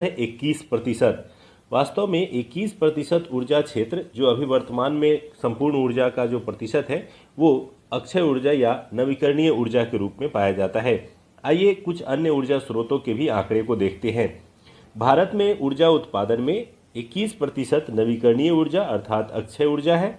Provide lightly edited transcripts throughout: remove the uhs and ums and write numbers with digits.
है 21%। वास्तव में 21% ऊर्जा क्षेत्र जो अभी वर्तमान में संपूर्ण ऊर्जा का जो प्रतिशत है वो अक्षय ऊर्जा या नवीकरणीय ऊर्जा के रूप में पाया जाता है। आइए कुछ अन्य ऊर्जा स्रोतों के भी आंकड़े को देखते हैं। भारत में ऊर्जा उत्पादन में 21% नवीकरणीय ऊर्जा अर्थात अक्षय ऊर्जा है,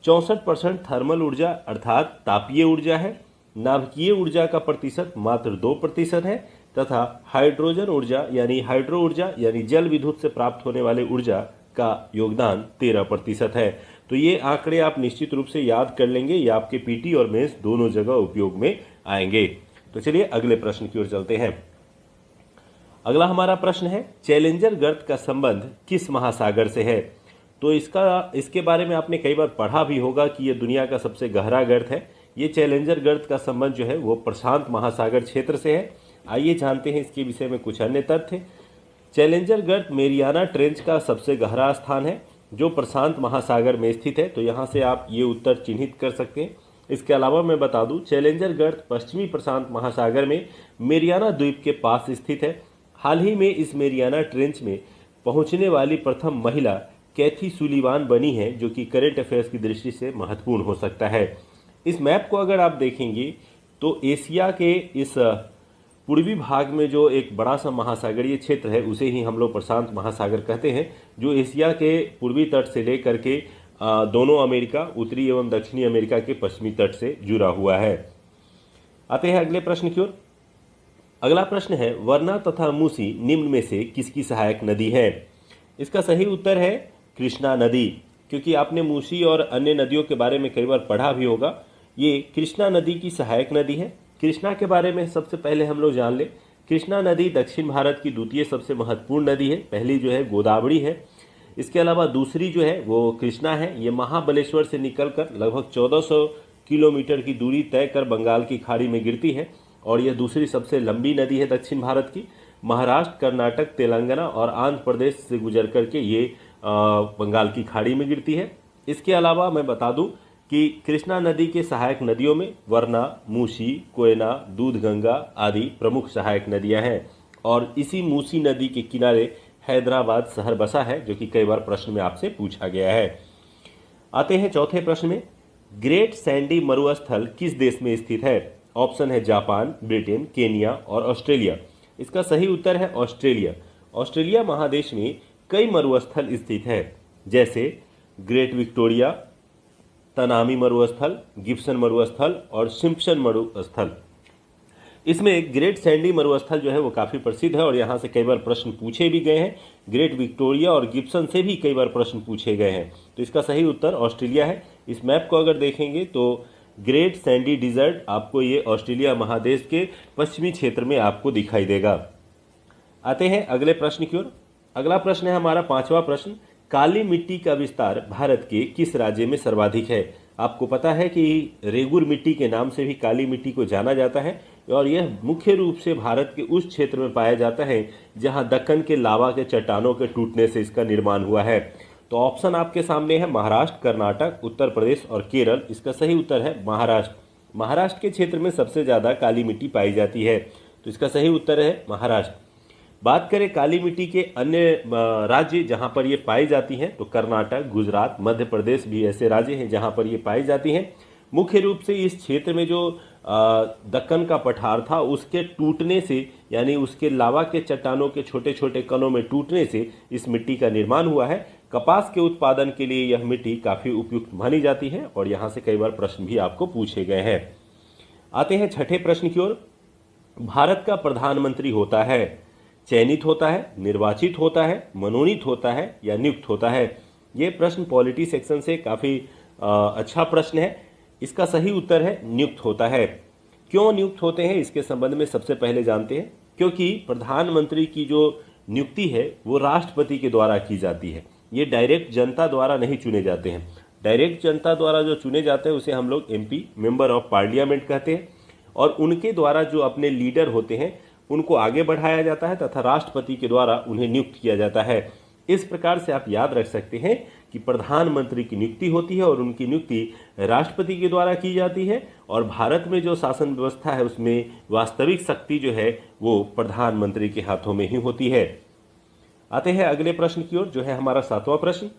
64% थर्मल ऊर्जा अर्थात तापीय ऊर्जा है, नाभिकीय ऊर्जा का प्रतिशत मात्र 2% है तथा हाइड्रोजन ऊर्जा यानी हाइड्रो ऊर्जा यानी जल विद्युत से प्राप्त होने वाले ऊर्जा का योगदान 13% है। तो ये आंकड़े आप निश्चित रूप से याद कर लेंगे, ये आपके पीटी और मेंस दोनों जगह उपयोग में आएंगे। तो चलिए अगले प्रश्न की ओर चलते हैं। अगला हमारा प्रश्न है, चैलेंजर गर्त का संबंध किस महासागर से है? तो इसके बारे में आपने कई बार पढ़ा भी होगा कि ये दुनिया का सबसे गहरा गर्त है। ये चैलेंजर गर्त का संबंध जो है वो प्रशांत महासागर क्षेत्र से है। आइए जानते हैं इसके विषय में कुछ अन्य तथ्य। चैलेंजर गर्त मेरियाना ट्रेंच का सबसे गहरा स्थान है जो प्रशांत महासागर में स्थित है। तो यहाँ से आप ये उत्तर चिन्हित कर सकते हैं। इसके अलावा मैं बता दूं, चैलेंजर गर्त पश्चिमी प्रशांत महासागर में मेरियाना द्वीप के पास स्थित है। हाल ही में इस मेरियाना ट्रेंच में पहुंचने वाली प्रथम महिला कैथी सुलीवान बनी है, जो कि करेंट अफेयर्स की दृष्टि से महत्वपूर्ण हो सकता है। इस मैप को अगर आप देखेंगे तो एशिया के इस पूर्वी भाग में जो एक बड़ा सा महासागरीय क्षेत्र है उसे ही हम लोग प्रशांत महासागर कहते हैं, जो एशिया के पूर्वी तट से लेकर के दोनों अमेरिका, उत्तरी एवं दक्षिणी अमेरिका के पश्चिमी तट से जुड़ा हुआ है। आते हैं अगले प्रश्न की ओर। अगला प्रश्न है, वरना तथा मूसी निम्न में से किसकी सहायक नदी है? इसका सही उत्तर है कृष्णा नदी, क्योंकि आपने मूसी और अन्य नदियों के बारे में कई बार पढ़ा भी होगा। ये कृष्णा नदी की सहायक नदी है। कृष्णा के बारे में सबसे पहले हम लोग जान ले। कृष्णा नदी दक्षिण भारत की द्वितीय सबसे महत्वपूर्ण नदी है। पहली जो है गोदावरी है, इसके अलावा दूसरी जो है वो कृष्णा है। ये महाबलेश्वर से निकलकर लगभग 1400 किलोमीटर की दूरी तय कर बंगाल की खाड़ी में गिरती है और यह दूसरी सबसे लंबी नदी है दक्षिण भारत की। महाराष्ट्र, कर्नाटक, तेलंगाना और आंध्र प्रदेश से गुजर करके ये बंगाल की खाड़ी में गिरती है। इसके अलावा मैं बता दूं कि कृष्णा नदी के सहायक नदियों में वरना, मूसी, कोयना, दूधगंगा आदि प्रमुख सहायक नदियां हैं और इसी मूसी नदी के किनारे हैदराबाद शहर बसा है, जो कि कई बार प्रश्न में आपसे पूछा गया है। आते हैं चौथे प्रश्न में, ग्रेट सैंडी मरुस्थल किस देश में स्थित है? ऑप्शन है जापान, ब्रिटेन, केनिया और ऑस्ट्रेलिया। इसका सही उत्तर है ऑस्ट्रेलिया। ऑस्ट्रेलिया महादेश में कई मरुस्थल स्थित है, जैसे ग्रेट विक्टोरिया, तनामी मरुस्थल, गिब्सन मरुस्थल और सिम्पसन मरुस्थल। इसमें ग्रेट सैंडी मरुस्थल जो है वो काफ़ी प्रसिद्ध है और यहाँ से कई बार प्रश्न पूछे भी गए हैं। ग्रेट विक्टोरिया और गिब्सन से भी कई बार प्रश्न पूछे गए हैं। तो इसका सही उत्तर ऑस्ट्रेलिया है। इस मैप को अगर देखेंगे तो ग्रेट सैंडी डिजर्ट आपको ये ऑस्ट्रेलिया महादेश के पश्चिमी क्षेत्र में आपको दिखाई देगा। आते हैं अगले प्रश्न की ओर। अगला प्रश्न है हमारा पांचवा प्रश्न, काली मिट्टी का विस्तार भारत के किस राज्य में सर्वाधिक है? आपको पता है कि रेगुर मिट्टी के नाम से भी काली मिट्टी को जाना जाता है और यह मुख्य रूप से भारत के उस क्षेत्र में पाया जाता है जहां दक्कन के लावा के चट्टानों के टूटने से इसका निर्माण हुआ है। तो ऑप्शन आपके सामने है महाराष्ट्र, कर्नाटक, उत्तर प्रदेश और केरल। इसका सही उत्तर है महाराष्ट्र। महाराष्ट्र के क्षेत्र में सबसे ज़्यादा काली मिट्टी पाई जाती है, तो इसका सही उत्तर है महाराष्ट्र। बात करें काली मिट्टी के अन्य राज्य जहां पर ये पाई जाती हैं, तो कर्नाटक, गुजरात, मध्य प्रदेश भी ऐसे राज्य हैं जहां पर ये पाई जाती हैं। मुख्य रूप से इस क्षेत्र में जो दक्कन का पठार था उसके टूटने से, यानी उसके लावा के चट्टानों के छोटे छोटे कणों में टूटने से इस मिट्टी का निर्माण हुआ है। कपास के उत्पादन के लिए यह मिट्टी काफ़ी उपयुक्त मानी जाती है और यहाँ से कई बार प्रश्न भी आपको पूछे गए हैं। आते हैं छठे प्रश्न की ओर। भारत का प्रधानमंत्री होता है, चयनित होता है, निर्वाचित होता है, मनोनीत होता है या नियुक्त होता है? ये प्रश्न पॉलिटी सेक्शन से काफ़ी अच्छा प्रश्न है। इसका सही उत्तर है नियुक्त होता है। क्यों नियुक्त होते हैं इसके संबंध में सबसे पहले जानते हैं। क्योंकि प्रधानमंत्री की जो नियुक्ति है वो राष्ट्रपति के द्वारा की जाती है। ये डायरेक्ट जनता द्वारा नहीं चुने जाते हैं। डायरेक्ट जनता द्वारा जो चुने जाते हैं उसे हम लोग एमपी, मेंबर ऑफ पार्लियामेंट कहते हैं और उनके द्वारा जो अपने लीडर होते हैं उनको आगे बढ़ाया जाता है तथा राष्ट्रपति के द्वारा उन्हें नियुक्त किया जाता है। इस प्रकार से आप याद रख सकते हैं कि प्रधानमंत्री की नियुक्ति होती है और उनकी नियुक्ति राष्ट्रपति के द्वारा की जाती है और भारत में जो शासन व्यवस्था है उसमें वास्तविक शक्ति जो है वो प्रधानमंत्री के हाथों में ही होती है। आते हैं अगले प्रश्न की ओर, जो है हमारा 7वां प्रश्न।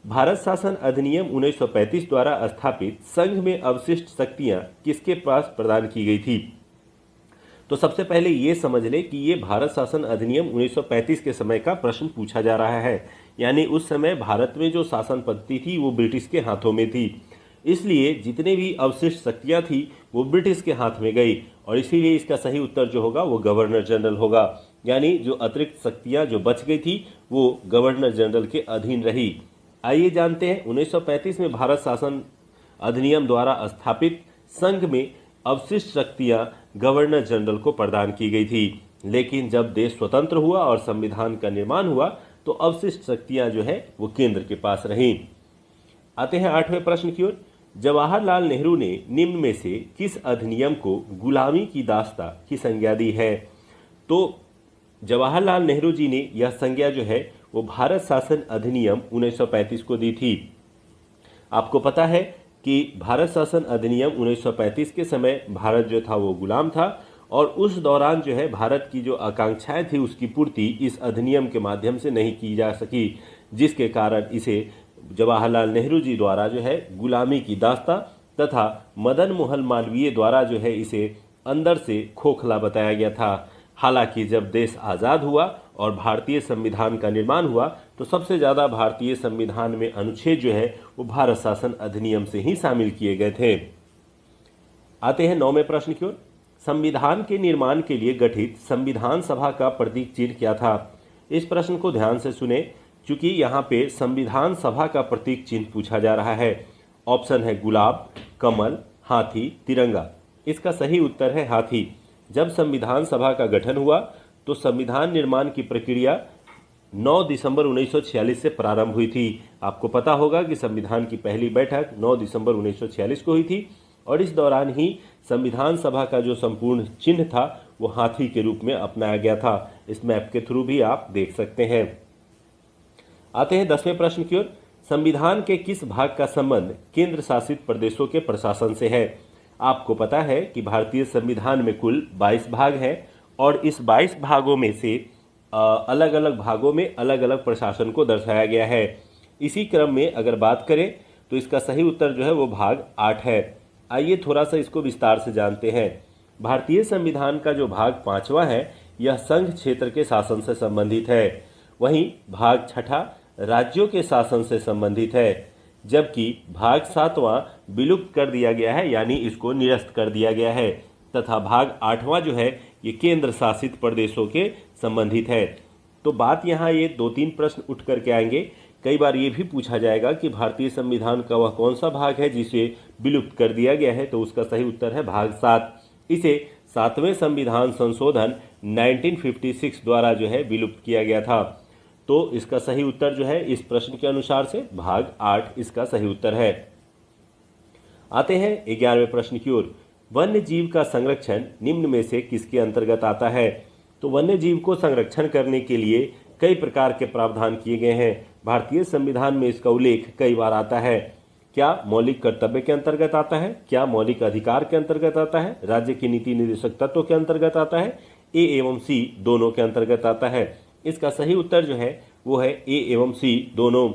भारत शासन अधिनियम 1935 द्वारा स्थापित संघ में अवशिष्ट शक्तियां किसके पास प्रदान की गई थी? तो सबसे पहले ये समझ लें कि ये भारत शासन अधिनियम 1935 के समय का प्रश्न पूछा जा रहा है। यानी उस समय भारत में जो शासन पद्धति थी वो ब्रिटिश के हाथों में थी, इसलिए जितने भी अवशिष्ट शक्तियां थी वो ब्रिटिश के हाथ में गई, और इसीलिए इसका सही उत्तर जो होगा वो गवर्नर जनरल होगा। यानी जो अतिरिक्त शक्तियां जो बच गई थी वो गवर्नर जनरल के अधीन रही। आइए जानते हैं 1935 में भारत शासन अधिनियम द्वारा स्थापित संघ में अवशिष्ट शक्तियां गवर्नर जनरल को प्रदान की गई थी, लेकिन जब देश स्वतंत्र हुआ और संविधान का निर्माण हुआ तो अवशिष्ट शक्तियां जो है वो केंद्र के पास रहीं। आते हैं 8वें प्रश्न की ओर। जवाहरलाल नेहरू ने निम्न में से किस अधिनियम को गुलामी की दास्ता की संज्ञा दी है? तो जवाहरलाल नेहरू जी ने यह संज्ञा जो है वो भारत शासन अधिनियम 1935 को दी थी। आपको पता है कि भारत शासन अधिनियम 1935 के समय भारत जो था वो गुलाम था, और उस दौरान जो है भारत की जो आकांक्षाएं थी उसकी पूर्ति इस अधिनियम के माध्यम से नहीं की जा सकी, जिसके कारण इसे जवाहरलाल नेहरू जी द्वारा जो है गुलामी की दास्तां तथा मदन मोहन मालवीय द्वारा जो है इसे अंदर से खोखला बताया गया था। हालांकि जब देश आज़ाद हुआ और भारतीय संविधान का निर्माण हुआ तो सबसे ज़्यादा भारतीय संविधान में अनुच्छेद जो है वो भारत शासन अधिनियम से ही शामिल किए गए थे। आते हैं 9वें प्रश्न की ओर। संविधान के निर्माण के लिए गठित संविधान सभा का प्रतीक चिन्ह क्या था? इस प्रश्न को ध्यान से सुने, क्योंकि यहाँ पे संविधान सभा का प्रतीक चिन्ह पूछा जा रहा है। ऑप्शन है गुलाब, कमल, हाथी, तिरंगा। इसका सही उत्तर है हाथी। जब संविधान सभा का गठन हुआ तो संविधान निर्माण की प्रक्रिया 9 दिसंबर 1946 से प्रारंभ हुई थी। आपको पता होगा कि संविधान की पहली बैठक 9 दिसंबर 1946 को हुई थी, और इस दौरान ही संविधान सभा का जो संपूर्ण चिन्ह था वो हाथी के रूप में अपनाया गया था। इस मैप के थ्रू भी आप देख सकते हैं। आते हैं 10वें प्रश्न की ओर। संविधान के किस भाग का संबंध केंद्र शासित प्रदेशों के प्रशासन से है? आपको पता है कि भारतीय संविधान में कुल 22 भाग हैं, और इस 22 भागों में से अलग अलग भागों में अलग अलग प्रशासन को दर्शाया गया है। इसी क्रम में अगर बात करें तो इसका सही उत्तर जो है वो भाग 8 है। आइए थोड़ा सा इसको विस्तार से जानते हैं। भारतीय संविधान का जो भाग 5वां है यह संघ क्षेत्र के शासन से संबंधित है। वहीं भाग 6 राज्यों के शासन से संबंधित है, जबकि भाग 7वां विलुप्त कर दिया गया है, यानी इसको निरस्त कर दिया गया है, तथा भाग 8वां जो है ये केंद्र शासित प्रदेशों के संबंधित है। तो बात यहाँ ये 2-3 प्रश्न उठ करके आएंगे। कई बार ये भी पूछा जाएगा कि भारतीय संविधान का वह कौन सा भाग है जिसे विलुप्त कर दिया गया है, तो उसका सही उत्तर है भाग 7। इसे 7वें संविधान संशोधन 1956 द्वारा जो है विलुप्त किया गया था। तो इसका सही उत्तर जो है इस प्रश्न के अनुसार से भाग 8 इसका सही उत्तर है। आते हैं 11वें प्रश्न की ओर। वन्य जीव का संरक्षण निम्न में से किसके अंतर्गत आता है? तो वन्य जीव को संरक्षण करने के लिए कई प्रकार के प्रावधान किए गए हैं। भारतीय संविधान में इसका उल्लेख कई बार आता है। क्या मौलिक कर्तव्य के अंतर्गत आता है? क्या मौलिक अधिकार के अंतर्गत आता है? राज्य के नीति निर्देशक तत्वों के अंतर्गत आता है? ए एवं सी दोनों के अंतर्गत आता है? इसका सही उत्तर जो है वो है ए एवं सी दोनों।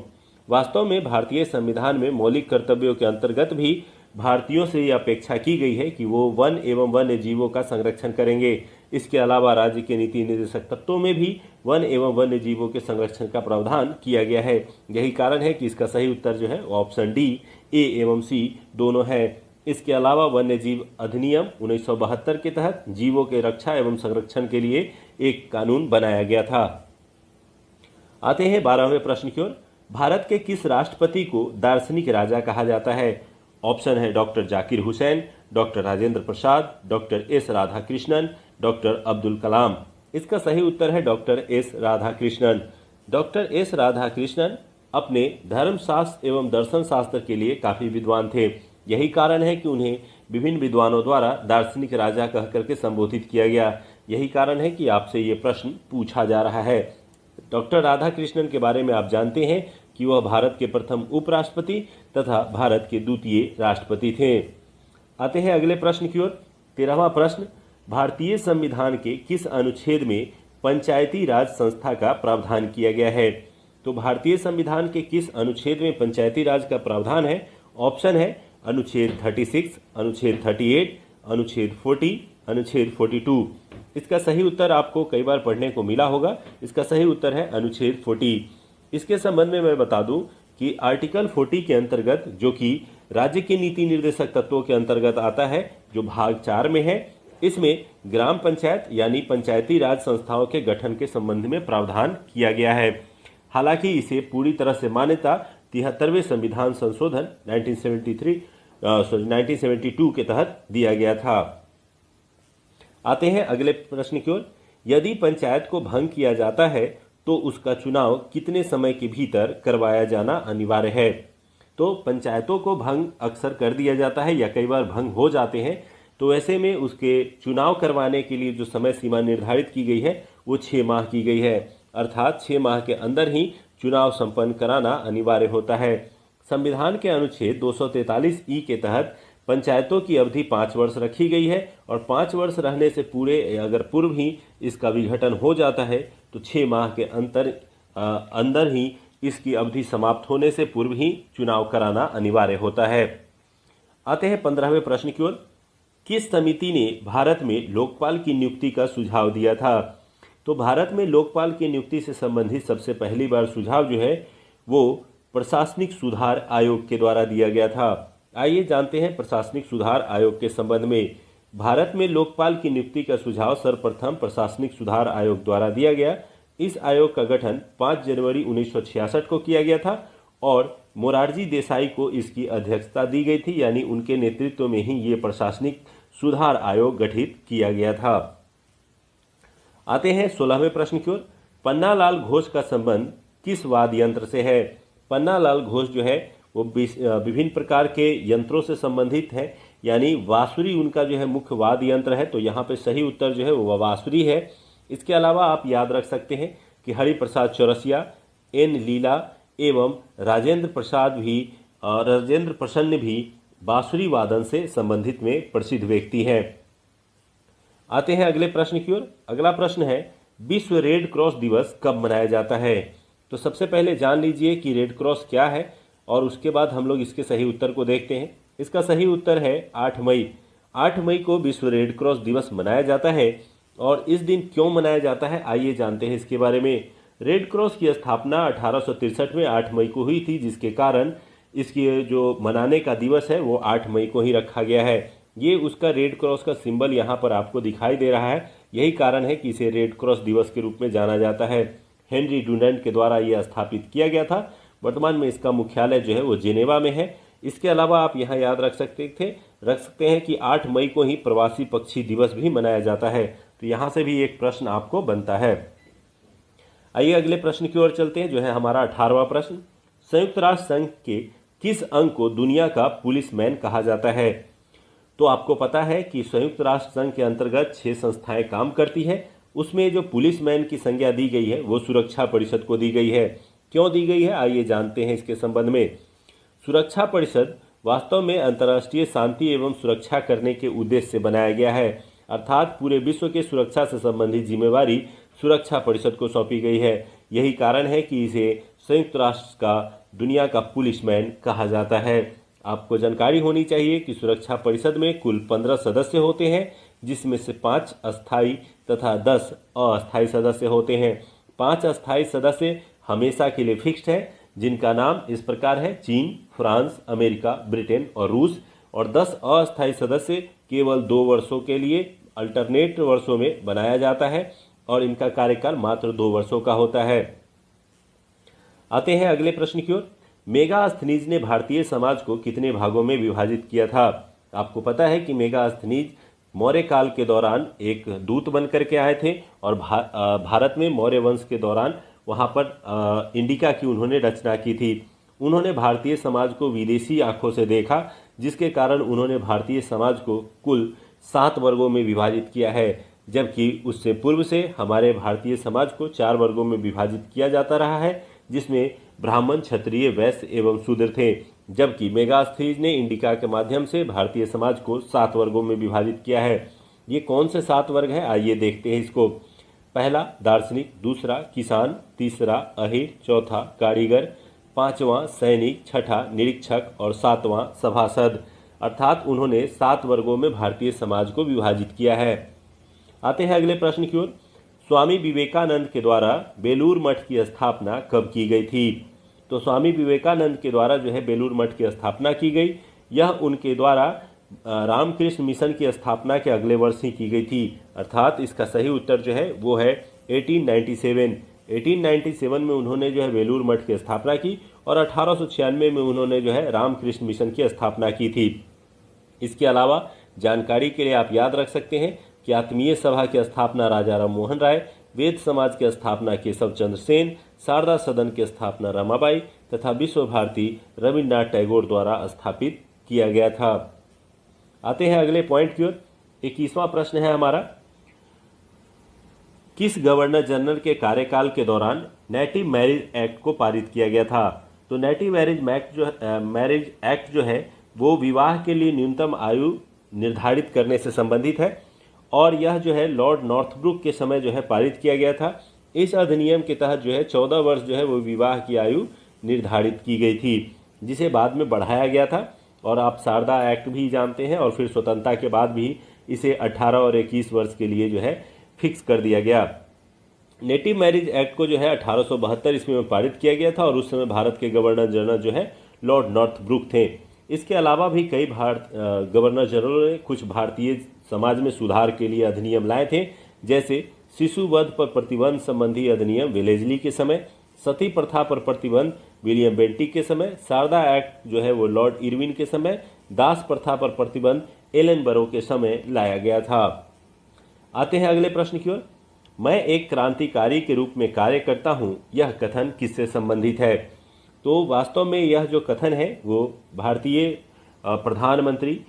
वास्तव में भारतीय संविधान में मौलिक कर्तव्यों के अंतर्गत भी भारतीयों से यह अपेक्षा की गई है कि वो वन एवं वन्य जीवों का संरक्षण करेंगे। इसके अलावा राज्य के नीति निर्देशक तत्वों में भी वन एवं वन्य जीवों के संरक्षण का प्रावधान किया गया है। यही कारण है कि इसका सही उत्तर जो है ऑप्शन डी ए एवं सी दोनों है। इसके अलावा वन्य जीव अधिनियम 1972 के तहत जीवों के रक्षा एवं संरक्षण के लिए एक कानून बनाया गया था। आते हैं 12वें प्रश्न की ओर। भारत के किस राष्ट्रपति को दार्शनिक राजा कहा जाता है? ऑप्शन है doctor Zakir Hussain, doctor Rajendra Prasad, doctor S Radhakrishnan, doctor Abdul Kalam. इसका सही उत्तर है doctor S Radhakrishnan. Doctor S Radhakrishnan अपने धर्मशास्त्र एवं दर्शन शास्त्र के लिए काफ़ी विद्वान थे। यही कारण है कि उन्हें विभिन्न विद्वानों द्वारा दार्शनिक राजा कह करके संबोधित किया गया। यही कारण है कि आपसे ये प्रश्न पूछा जा रहा है। डॉक्टर राधाकृष्णन के बारे में आप जानते हैं कि वह भारत के प्रथम उपराष्ट्रपति तथा भारत के द्वितीय राष्ट्रपति थे। आते हैं अगले प्रश्न की ओर। 13वां प्रश्न। भारतीय संविधान के किस अनुच्छेद में पंचायती राज संस्था का प्रावधान किया गया है। तो भारतीय संविधान के किस अनुच्छेद में पंचायती राज का प्रावधान है? ऑप्शन है अनुच्छेद 36, अनुच्छेद 38, अनुच्छेद 40, अनुच्छेद 42। इसका सही उत्तर आपको कई बार पढ़ने को मिला होगा। इसका सही उत्तर है अनुच्छेद 40। इसके संबंध में मैं बता दूं कि आर्टिकल 40 के अंतर्गत, जो कि राज्य के नीति निर्देशक तत्वों के अंतर्गत आता है, जो भाग 4 में है, इसमें ग्राम पंचायत यानी पंचायती राज संस्थाओं के गठन के संबंध में प्रावधान किया गया है। हालांकि इसे पूरी तरह से मान्यता 73वें संविधान संशोधन 1972 के तहत दिया गया था। आते हैं अगले प्रश्न की ओर। यदि पंचायत को भंग किया जाता है तो उसका चुनाव कितने समय के भीतर करवाया जाना अनिवार्य है? तो पंचायतों को भंग अक्सर कर दिया जाता है या कई बार भंग हो जाते हैं, तो ऐसे में उसके चुनाव करवाने के लिए जो समय सीमा निर्धारित की गई है वो 6 माह की गई है। अर्थात 6 माह के अंदर ही चुनाव संपन्न कराना अनिवार्य होता है। संविधान के अनुच्छेद 243 के तहत पंचायतों की अवधि 5 वर्ष रखी गई है और 5 वर्ष रहने से पूर्व ही इसका विघटन हो जाता है तो 6 माह के अंदर ही इसकी अवधि समाप्त होने से पूर्व ही चुनाव कराना अनिवार्य होता है। आते हैं 15वें प्रश्न की ओर। किस समिति ने भारत में लोकपाल की नियुक्ति का सुझाव दिया था? तो भारत में लोकपाल की नियुक्ति से संबंधित सबसे पहली बार सुझाव जो है वो प्रशासनिक सुधार आयोग के द्वारा दिया गया था। आइए जानते हैं प्रशासनिक सुधार आयोग के संबंध में। भारत में लोकपाल की नियुक्ति का सुझाव सर्वप्रथम प्रशासनिक सुधार आयोग द्वारा दिया गया। इस आयोग का गठन 5 जनवरी 1966 को किया गया था और मोरारजी देसाई को इसकी अध्यक्षता दी गई थी, यानी उनके नेतृत्व में ही ये प्रशासनिक सुधार आयोग गठित किया गया था। आते हैं 16वें प्रश्न की ओर। पन्नालाल घोष का संबंध किस वाद्य यंत्र से है? पन्नालाल घोष जो है वो विभिन्न प्रकार के यंत्रों से संबंधित है, यानी बांसुरी उनका जो है मुख्य वाद्य यंत्र है। तो यहाँ पे सही उत्तर जो है वो बांसुरी है। इसके अलावा आप याद रख सकते हैं कि हरिप्रसाद चौरसिया, एन लीला एवं राजेंद्र प्रसन्न भी बांसुरी वादन से संबंधित में प्रसिद्ध व्यक्ति हैं। आते हैं अगले प्रश्न की ओर। अगला प्रश्न है विश्व रेड क्रॉस दिवस कब मनाया जाता है? तो सबसे पहले जान लीजिए कि रेड क्रॉस क्या है और उसके बाद हम लोग इसके सही उत्तर को देखते हैं। इसका सही उत्तर है 8 मई। 8 मई को विश्व रेड क्रॉस दिवस मनाया जाता है। और इस दिन क्यों मनाया जाता है आइए जानते हैं इसके बारे में। रेड क्रॉस की स्थापना 1863 में 8 मई को हुई थी, जिसके कारण इसकी जो मनाने का दिवस है वो 8 मई को ही रखा गया है। ये उसका रेड क्रॉस का सिंबल यहाँ पर आपको दिखाई दे रहा है। यही कारण है कि इसे रेड क्रॉस दिवस के रूप में जाना जाता है। हेनरी डुनैंट के द्वारा यह स्थापित किया गया था। वर्तमान में इसका मुख्यालय जो है वो जेनेवा में है। इसके अलावा आप यहाँ याद रख सकते हैं कि 8 मई को ही प्रवासी पक्षी दिवस भी मनाया जाता है। तो यहाँ से भी एक प्रश्न आपको बनता है। आइए अगले प्रश्न की ओर चलते हैं, जो है हमारा 18वां प्रश्न। संयुक्त राष्ट्र संघ के किस अंग को दुनिया का पुलिसमैन कहा जाता है? तो आपको पता है कि संयुक्त राष्ट्र संघ के अंतर्गत 6 संस्थाएं काम करती है। उसमें जो पुलिसमैन की संज्ञा दी गई है वो सुरक्षा परिषद को दी गई है। क्यों दी गई है आइए जानते हैं इसके संबंध में। सुरक्षा परिषद वास्तव में अंतर्राष्ट्रीय शांति एवं सुरक्षा करने के उद्देश्य से बनाया गया है। अर्थात पूरे विश्व के सुरक्षा से संबंधित जिम्मेवारी सुरक्षा परिषद को सौंपी गई है। यही कारण है कि इसे संयुक्त राष्ट्र का दुनिया का पुलिसमैन कहा जाता है। आपको जानकारी होनी चाहिए कि सुरक्षा परिषद में कुल 15 सदस्य होते हैं, जिसमें से 5 अस्थायी तथा 10 अस्थायी सदस्य होते हैं। 5 अस्थायी सदस्य हमेशा के लिए फिक्स्ड है, जिनका नाम इस प्रकार है: चीन, फ्रांस, अमेरिका, ब्रिटेन और रूस। और 10 अस्थायी सदस्य केवल 2 वर्षों के लिए अल्टरनेट वर्षों में बनाया जाता है और इनका कार्यकाल मात्र 2 वर्षों का होता है। आते हैं अगले प्रश्न की ओर। मेगास्थनीज ने भारतीय समाज को कितने भागों में विभाजित किया था? आपको पता है कि मेगास्थनीज मौर्य काल के दौरान एक दूत बन करके आए थे और भारत में मौर्य वंश के दौरान वहाँ पर इंडिका की उन्होंने रचना की थी। उन्होंने भारतीय समाज को विदेशी आंखों से देखा, जिसके कारण उन्होंने भारतीय समाज को कुल 7 वर्गों में विभाजित किया है, जबकि उससे पूर्व से हमारे भारतीय समाज को 4 वर्गों में विभाजित किया जाता रहा है, जिसमें ब्राह्मण, क्षत्रिय, वैश्य एवं शूद्र थे। जबकि मेगास्थनीज ने इंडिका के माध्यम से भारतीय समाज को 7 वर्गों में विभाजित किया है। ये कौन से 7 वर्ग हैं आइए देखते हैं इसको। पहला दार्शनिक, दूसरा किसान, तीसरा अहीर, चौथा कारीगर, पांचवां सैनिक, छठा निरीक्षक और सातवां सभासद। अर्थात उन्होंने 7 वर्गों में भारतीय समाज को विभाजित किया है। आते हैं अगले प्रश्न की ओर। स्वामी विवेकानंद के द्वारा बेलूर मठ की स्थापना कब की गई थी? तो स्वामी विवेकानंद के द्वारा जो है बेलूर मठ की स्थापना की गई। यह उनके द्वारा रामकृष्ण मिशन की स्थापना के अगले वर्ष ही की गई थी। अर्थात इसका सही उत्तर जो है वो है 1897। 1897 में उन्होंने जो है बेलूर मठ की स्थापना की और 1896 में उन्होंने जो है रामकृष्ण मिशन की स्थापना की थी। इसके अलावा जानकारी के लिए आप याद रख सकते हैं कि आत्मीय सभा की स्थापना राजा राम मोहन राय, वेद समाज की स्थापना केशव चंद्र सेन, शारदा सदन की स्थापना रमाबाई तथा विश्व भारती रविन्द्रनाथ टैगोर द्वारा स्थापित किया गया था। आते हैं अगले पॉइंट की ओर। 21वां प्रश्न है हमारा, किस गवर्नर जनरल के कार्यकाल के दौरान नेटिव मैरिज एक्ट को पारित किया गया था? तो नेटिव मैरिज एक्ट जो है वो विवाह के लिए न्यूनतम आयु निर्धारित करने से संबंधित है और यह जो है लॉर्ड नॉर्थब्रुक के समय जो है पारित किया गया था। इस अधिनियम के तहत जो है 14 वर्ष जो है वो विवाह की आयु निर्धारित की गई थी, जिसे बाद में बढ़ाया गया था। और आप शारदा एक्ट भी जानते हैं और फिर स्वतंत्रता के बाद भी इसे 18 और 21 वर्ष के लिए जो है फिक्स कर दिया गया। नेटिव मैरिज एक्ट को जो है 1872 ईस्वी में पारित किया गया था और उस समय भारत के गवर्नर जनरल जो है लॉर्ड नॉर्थब्रुक थे। इसके अलावा भी कई गवर्नर जनरलों ने कुछ भारतीय समाज में सुधार के लिए अधिनियम लाए थे, जैसे शिशु वध पर प्रतिबंध संबंधी अधिनियम वेलेजली के समय, सती प्रथा पर प्रतिबंध विलियम बेंटिक के समय, शारदा एक्ट जो है वो लॉर्ड इरविन के समय, दास प्रथा पर प्रतिबंध एलन बरो के समय लाया गया था। आते हैं अगले प्रश्न की ओर। मैं एक क्रांतिकारी के रूप में कार्य करता हूँ, यह कथन किससे संबंधित है? तो वास्तव में यह जो कथन है वो भारतीय प्रधानमंत्री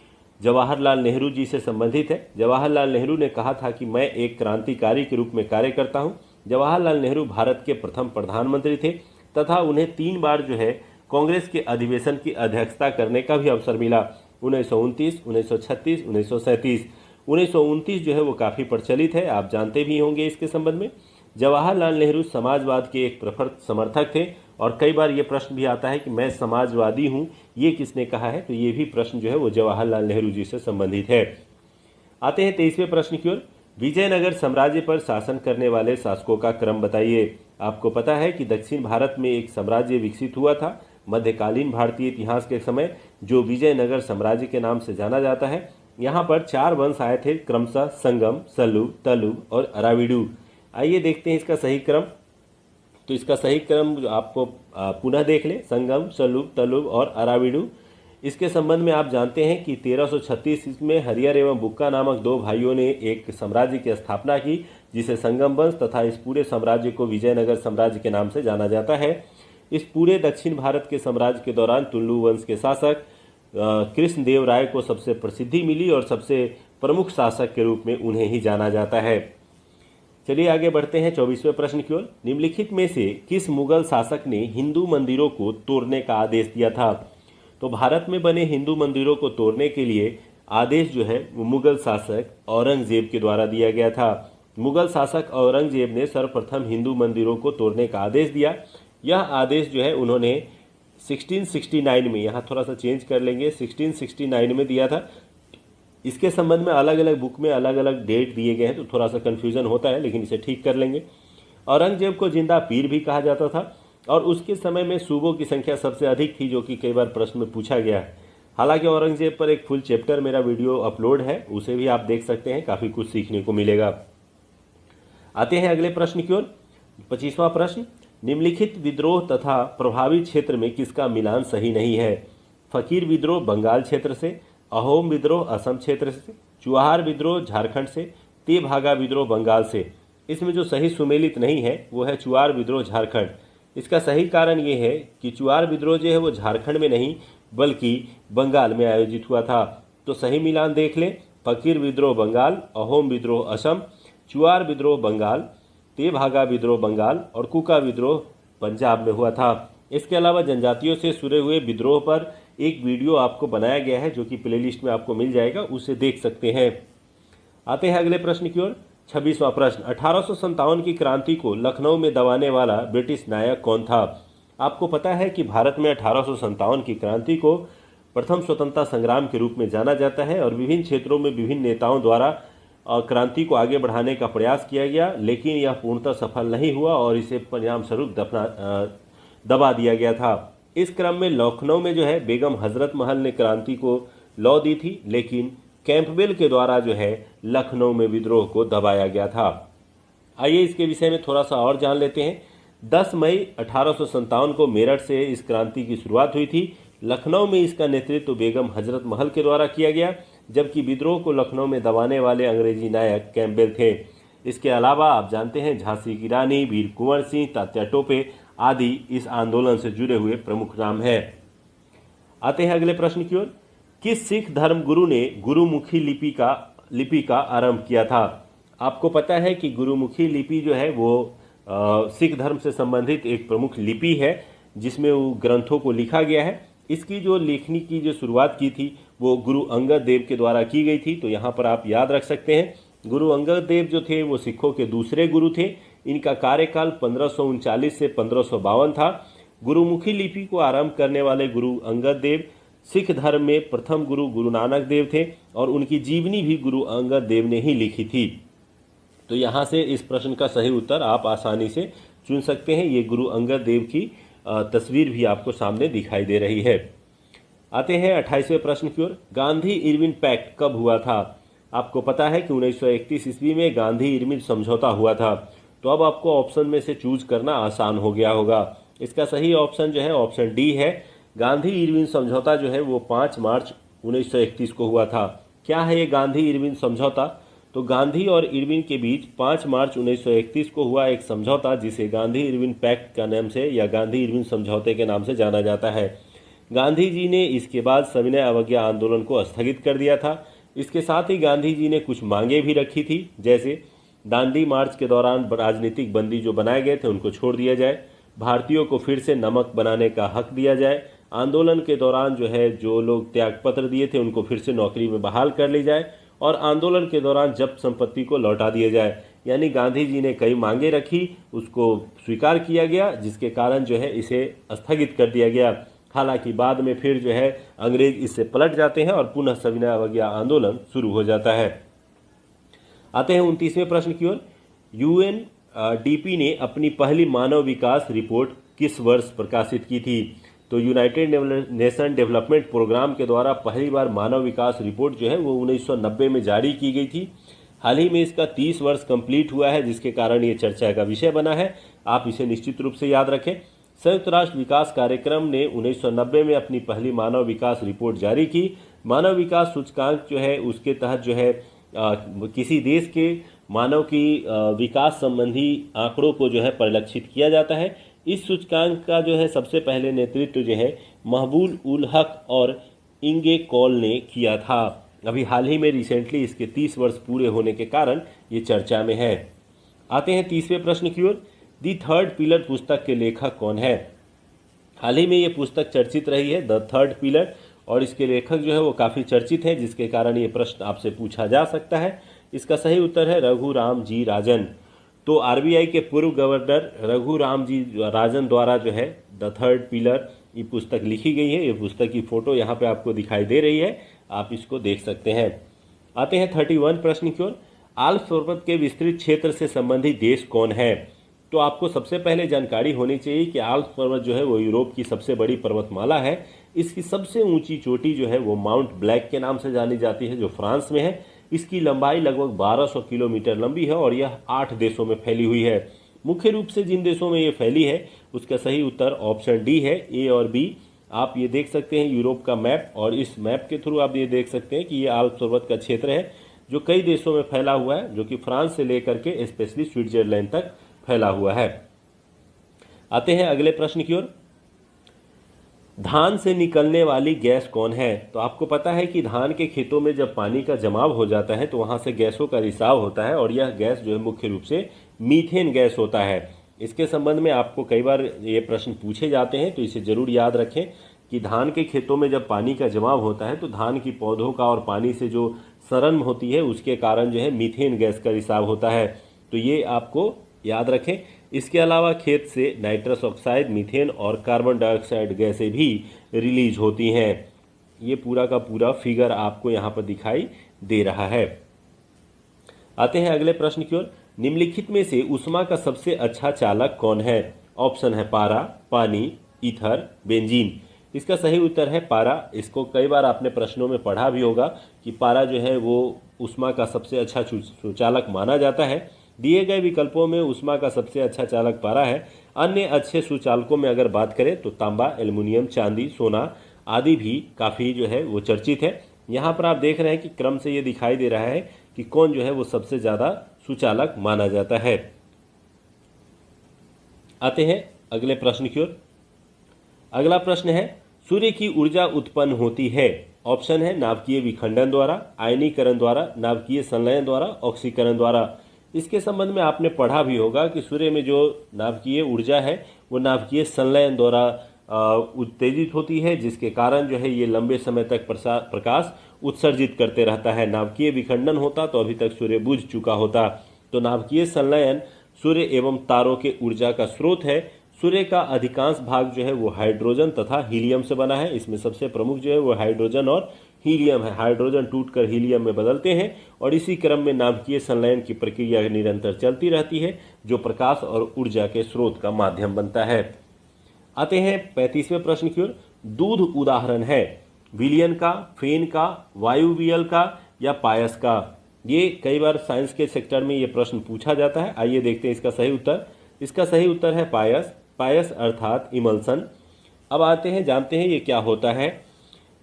जवाहरलाल नेहरू जी से संबंधित है। जवाहरलाल नेहरू ने कहा था कि मैं एक क्रांतिकारी के रूप में कार्य करता हूं। जवाहरलाल नेहरू भारत के प्रथम प्रधानमंत्री थे तथा उन्हें 3 बार जो है कांग्रेस के अधिवेशन की अध्यक्षता करने का भी अवसर मिला, 1929, 1936, 1937। 1929 जो है वो काफ़ी प्रचलित है, आप जानते भी होंगे इसके संबंध में। जवाहरलाल नेहरू समाजवाद के एक प्रखर समर्थक थे और कई बार ये प्रश्न भी आता है कि मैं समाजवादी हूँ, ये किसने कहा है? तो ये भी प्रश्न जो है वो जवाहरलाल नेहरू जी से संबंधित है। आते हैं 23वें प्रश्न की ओर। विजयनगर साम्राज्य पर शासन करने वाले शासकों का क्रम बताइए। आपको पता है कि दक्षिण भारत में एक साम्राज्य विकसित हुआ था मध्यकालीन भारतीय इतिहास के समय, जो विजयनगर साम्राज्य के नाम से जाना जाता है। यहाँ पर 4 वंश आए थे, क्रमशः संगम, सल्लू, तलु और अराविडू। आइए देखते हैं इसका सही क्रम। तो इसका सही क्रम आपको पुनः देख ले, संगम, सल्लू, तलु और अराविडू। इसके संबंध में आप जानते हैं कि 1336 में हरिहर एवं बुक्का नामक 2 भाइयों ने एक साम्राज्य की स्थापना की, जिसे संगम वंश, तथा इस पूरे साम्राज्य को विजयनगर साम्राज्य के नाम से जाना जाता है। इस पूरे दक्षिण भारत के साम्राज्य के दौरान तुलु वंश के शासक कृष्णदेव राय को सबसे प्रसिद्धि मिली और सबसे प्रमुख शासक के रूप में उन्हें ही जाना जाता है। चलिए आगे बढ़ते हैं 24वें प्रश्न की ओर। निम्नलिखित में से किस मुगल शासक ने हिंदू मंदिरों को तोड़ने का आदेश दिया था? तो भारत में बने हिंदू मंदिरों को तोड़ने के लिए आदेश जो है वो मुगल शासक औरंगजेब के द्वारा दिया गया था। मुगल शासक औरंगजेब ने सर्वप्रथम हिंदू मंदिरों को तोड़ने का आदेश दिया। यह आदेश जो है उन्होंने 1669 में, यहाँ थोड़ा सा चेंज कर लेंगे, 1669 में दिया था। इसके संबंध में अलग अलग बुक में अलग अलग डेट दिए गए हैं, तो थोड़ा सा कन्फ्यूजन होता है, लेकिन इसे ठीक कर लेंगे। औरंगजेब को जिंदा पीर भी कहा जाता था और उसके समय में सूबों की संख्या सबसे अधिक थी, जो कि कई बार प्रश्न में पूछा गया है। हालांकि औरंगजेब पर एक फुल चैप्टर मेरा वीडियो अपलोड है, उसे भी आप देख सकते हैं, काफ़ी कुछ सीखने को मिलेगा। आते हैं अगले प्रश्न की ओर। 25वां प्रश्न, निम्नलिखित विद्रोह तथा प्रभावित क्षेत्र में किसका मिलान सही नहीं है? फकीर विद्रोह बंगाल क्षेत्र से, अहोम विद्रोह असम क्षेत्र से, चुआर विद्रोह झारखंड से, तेभागा विद्रोह बंगाल से। इसमें जो सही सुमेलित नहीं है वो है चुआर विद्रोह झारखंड। इसका सही कारण ये है कि चुआर विद्रोह जो है वो झारखंड में नहीं बल्कि बंगाल में आयोजित हुआ था। तो सही मिलान देख लें, फकीर विद्रोह बंगाल, अहोम विद्रोह असम, चुआर विद्रोह बंगाल, तेभागा विद्रोह बंगाल और कुका विद्रोह पंजाब में हुआ था। इसके अलावा जनजातियों से शुरू हुए विद्रोह पर एक वीडियो आपको बनाया गया है, जो कि प्लेलिस्ट में आपको मिल जाएगा, उसे देख सकते हैं। आते हैं अगले प्रश्न की ओर। 26वां प्रश्न, 1857 की क्रांति को लखनऊ में दबाने वाला ब्रिटिश नायक कौन था? आपको पता है कि भारत में 1857 की क्रांति को प्रथम स्वतंत्रता संग्राम के रूप में जाना जाता है और विभिन्न क्षेत्रों में विभिन्न नेताओं द्वारा क्रांति को आगे बढ़ाने का प्रयास किया गया, लेकिन यह पूर्णतः सफल नहीं हुआ और इसे परिणाम स्वरूप दबा दिया गया था। इस क्रम में लखनऊ में जो है बेगम हजरत महल ने क्रांति को लौ दी थी, लेकिन कैंपबेल के द्वारा जो है लखनऊ में विद्रोह को दबाया गया था। आइए इसके विषय में थोड़ा सा और जान लेते हैं। 10 मई 1857 को मेरठ से इस क्रांति की शुरुआत हुई थी। लखनऊ में इसका नेतृत्व बेगम हजरत महल के द्वारा किया गया, जबकि विद्रोह को लखनऊ में दबाने वाले अंग्रेजी नायक कैंपबेल थे। इसके अलावा आप जानते हैं झांसी की रानी, वीर कुंवर सिंह, तात्या टोपे आदि इस आंदोलन से जुड़े हुए प्रमुख नाम हैं। आते हैं अगले प्रश्न की ओर। किस सिख धर्म गुरु ने गुरुमुखी लिपि का आरंभ किया था? आपको पता है कि गुरुमुखी लिपि जो है वो सिख धर्म से संबंधित एक प्रमुख लिपि है, जिसमें वो ग्रंथों को लिखा गया है। इसकी जो लेखनी की जो शुरुआत की थी वो गुरु अंगद देव के द्वारा की गई थी। तो यहाँ पर आप याद रख सकते हैं, गुरु अंगद देव जो थे वो सिखों के दूसरे गुरु थे। इनका कार्यकाल 1539 से 1552 था। गुरुमुखी लिपि को आरंभ करने वाले गुरु अंगद देव सिख धर्म में प्रथम गुरु नानक देव थे और उनकी जीवनी भी गुरु अंगद देव ने ही लिखी थी। तो यहाँ से इस प्रश्न का सही उत्तर आप आसानी से चुन सकते हैं। ये गुरु अंगद देव की तस्वीर भी आपको सामने दिखाई दे रही है। आते हैं 28वें प्रश्न की ओर। गांधी इरविन पैक्ट कब हुआ था? आपको पता है कि 1931 ईस्वी में गांधी इरविन समझौता हुआ था। तो अब आपको ऑप्शन में से चूज करना आसान हो गया होगा। इसका सही ऑप्शन जो है ऑप्शन डी है। गांधी इरविन समझौता जो है वो 5 मार्च 1931 को हुआ था। क्या है ये गांधी इरविन समझौता? तो गांधी और इरविन के बीच 5 मार्च 1931 को हुआ एक समझौता, जिसे गांधी इरविन पैक्ट का नाम से या गांधी इरविन समझौते के नाम से जाना जाता है। गांधी जी ने इसके बाद सविनय अवज्ञा आंदोलन को स्थगित कर दिया था। इसके साथ ही गांधी जी ने कुछ मांगे भी रखी थी, जैसे दांडी मार्च के दौरान राजनीतिक बंदी जो बनाए गए थे उनको छोड़ दिया जाए, भारतीयों को फिर से नमक बनाने का हक दिया जाए, आंदोलन के दौरान जो है जो लोग त्यागपत्र दिए थे उनको फिर से नौकरी में बहाल कर ली जाए और आंदोलन के दौरान जब्त संपत्ति को लौटा दिया जाए। यानी गांधी जी ने कई मांगे रखी, उसको स्वीकार किया गया, जिसके कारण जो है इसे स्थगित कर दिया गया। हालांकि बाद में फिर जो है अंग्रेज इससे पलट जाते हैं और पुनः सविनय अवज्ञा आंदोलन शुरू हो जाता है। आते हैं 29वें प्रश्न की ओर। यूएनडीपी ने अपनी पहली मानव विकास रिपोर्ट किस वर्ष प्रकाशित की थी? तो यूनाइटेड नेशन डेवलपमेंट प्रोग्राम के द्वारा पहली बार मानव विकास रिपोर्ट जो है वो 1990 में जारी की गई थी। हाल ही में इसका 30 वर्ष कंप्लीट हुआ है, जिसके कारण ये चर्चा का विषय बना है। आप इसे निश्चित रूप से याद रखें। संयुक्त राष्ट्र विकास कार्यक्रम ने 1990 में अपनी पहली मानव विकास रिपोर्ट जारी की। मानव विकास सूचकांक जो है उसके तहत जो है किसी देश के मानव की विकास संबंधी आंकड़ों को जो है परिलक्षित किया जाता है। इस सूचकांक का जो है सबसे पहले नेतृत्व जो है महबूब उल हक और इंगे कॉल ने किया था। अभी हाल ही में रिसेंटली इसके 30 वर्ष पूरे होने के कारण ये चर्चा में है। आते हैं 30वें प्रश्न की ओर। दी थर्ड पिलर पुस्तक के लेखक कौन है? हाल ही में ये पुस्तक चर्चित रही है, द थर्ड पिलर, और इसके लेखक जो है वो काफ़ी चर्चित है, जिसके कारण ये प्रश्न आपसे पूछा जा सकता है। इसका सही उत्तर है रघुराम जी राजन। तो आरबीआई के पूर्व गवर्नर रघुराम जी राजन द्वारा जो है द थर्ड पिलर ये पुस्तक लिखी गई है। ये पुस्तक की फोटो यहाँ पे आपको दिखाई दे रही है, आप इसको देख सकते हैं। आते हैं 31 प्रश्न की ओर। आल्प्स पर्वत के विस्तृत क्षेत्र से संबंधित देश कौन है? तो आपको सबसे पहले जानकारी होनी चाहिए कि आल्प्स पर्वत जो है वो यूरोप की सबसे बड़ी पर्वतमाला है। इसकी सबसे ऊंची चोटी जो है वो माउंट ब्लैक के नाम से जानी जाती है, जो फ्रांस में है। इसकी लंबाई लगभग 1200 किलोमीटर लंबी है और यह 8 देशों में फैली हुई है। मुख्य रूप से जिन देशों में ये फैली है उसका सही उत्तर ऑप्शन डी है, ए और बी। आप ये देख सकते हैं यूरोप का मैप, और इस मैप के थ्रू आप ये देख सकते हैं कि ये आल्प्स पर्वत का क्षेत्र है जो कई देशों में फैला हुआ है, जो कि फ्रांस से लेकर के स्पेशली स्विट्जरलैंड तक फैला हुआ है। आते हैं अगले प्रश्न की ओर। धान से निकलने वाली गैस कौन है? तो आपको पता है कि धान के खेतों में जब पानी का जमाव हो जाता है तो वहां से गैसों का रिसाव होता है, और यह गैस जो है मुख्य रूप से मीथेन गैस होता है। इसके संबंध में आपको कई बार ये प्रश्न पूछे जाते हैं, तो इसे जरूर याद रखें कि धान के खेतों में जब पानी का जमाव होता है तो धान की पौधों का और पानी से जो सड़न होती है उसके कारण जो है मीथेन गैस का रिसाव होता है। तो ये आपको याद रखें। इसके अलावा खेत से नाइट्रस ऑक्साइड, मीथेन और कार्बन डाइऑक्साइड गैसें भी रिलीज होती हैं। ये पूरा का पूरा फिगर आपको यहाँ पर दिखाई दे रहा है। आते हैं अगले प्रश्न की ओर। निम्नलिखित में से ऊष्मा का सबसे अच्छा चालक कौन है? ऑप्शन है पारा, पानी, ईथर, बेंजीन। इसका सही उत्तर है पारा। इसको कई बार आपने प्रश्नों में पढ़ा भी होगा कि पारा जो है वो ऊष्मा का सबसे अच्छा सुचालक माना जाता है। दिए गए विकल्पों में ऊष्मा का सबसे अच्छा चालक पारा है। अन्य अच्छे सुचालकों में अगर बात करें तो तांबा, एल्युमिनियम, चांदी, सोना आदि भी काफ़ी जो है वो चर्चित है। यहाँ पर आप देख रहे हैं कि क्रम से ये दिखाई दे रहा है कि कौन जो है वो सबसे ज़्यादा सुचालक माना जाता है। आते हैं अगले प्रश्न की ओर। अगला प्रश्न है, सूर्य की ऊर्जा उत्पन्न होती है। ऑप्शन है नाभिकीय विखंडन द्वारा, आयनीकरण द्वारा, नाभिकीय संलयन द्वारा, ऑक्सीकरण द्वारा। इसके संबंध में आपने पढ़ा भी होगा कि सूर्य में जो नाभिकीय ऊर्जा है वो नाभिकीय संलयन द्वारा उत्तेजित होती है, जिसके कारण जो है ये लंबे समय तक प्रकाश उत्सर्जित करते रहता है। नाभिकीय विखंडन होता तो अभी तक सूर्य बुझ चुका होता। तो नाभिकीय संलयन सूर्य एवं तारों के ऊर्जा का स्रोत है। सूर्य का अधिकांश भाग जो है वो हाइड्रोजन तथा हीलियम से बना है। इसमें सबसे प्रमुख जो है वो हाइड्रोजन और हीलियम है। हाइड्रोजन टूटकर हीलियम में बदलते हैं और इसी क्रम में नाभिकीय संलयन की प्रक्रिया निरंतर चलती रहती है, जो प्रकाश और ऊर्जा के स्रोत का माध्यम बनता है। आते हैं 35वें प्रश्न की ओर। दूध उदाहरण है विलियन का, फेन का, वायुवियल का या पायस का। ये कई बार साइंस के सेक्टर में ये प्रश्न पूछा जाता है। आइए देखते हैं इसका सही उत्तर। इसका सही उत्तर है पायस। पायस अर्थात इमल्सन। अब आते हैं जानते हैं ये क्या होता है।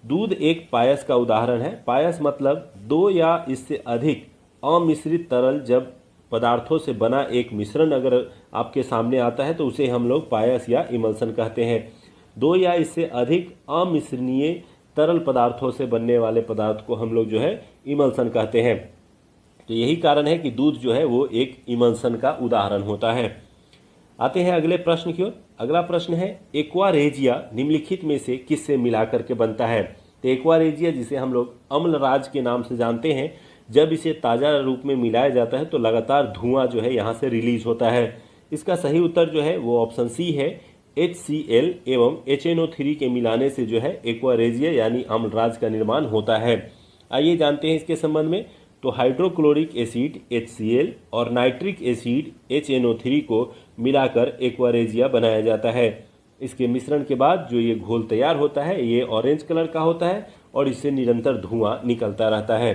दूध एक पायस का उदाहरण है। पायस मतलब दो या इससे अधिक अमिश्रित तरल जब पदार्थों से बना एक मिश्रण अगर आपके सामने आता है तो उसे हम लोग पायस या इमल्सन कहते हैं। दो या इससे अधिक अमिश्रणीय तरल पदार्थों से बनने वाले पदार्थ को हम लोग जो है इमल्सन कहते हैं। तो यही कारण है कि दूध जो है वो एक इमल्सन का उदाहरण होता है। आते हैं अगले प्रश्न की ओर। अगला प्रश्न है, एक्वा रेजिया निम्नलिखित में से किससे मिलाकर के बनता है? तो एक्वा रेजिया जिसे हम लोग अम्लराज के नाम से जानते हैं, जब इसे ताज़ा रूप में मिलाया जाता है तो लगातार धुआं जो है यहाँ से रिलीज होता है। इसका सही उत्तर जो है वो ऑप्शन सी है। HCl एवं HNO3 के मिलाने से जो है एक्वा रेजिया यानी अम्लराज का निर्माण होता है। आइए जानते हैं इसके संबंध में। तो हाइड्रोक्लोरिक एसिड HCl और नाइट्रिक एसिड HNO3 को मिलाकर एक्वा रेजिया बनाया जाता है। इसके मिश्रण के बाद जो ये घोल तैयार होता है ये ऑरेंज कलर का होता है और इससे निरंतर धुआं निकलता रहता है।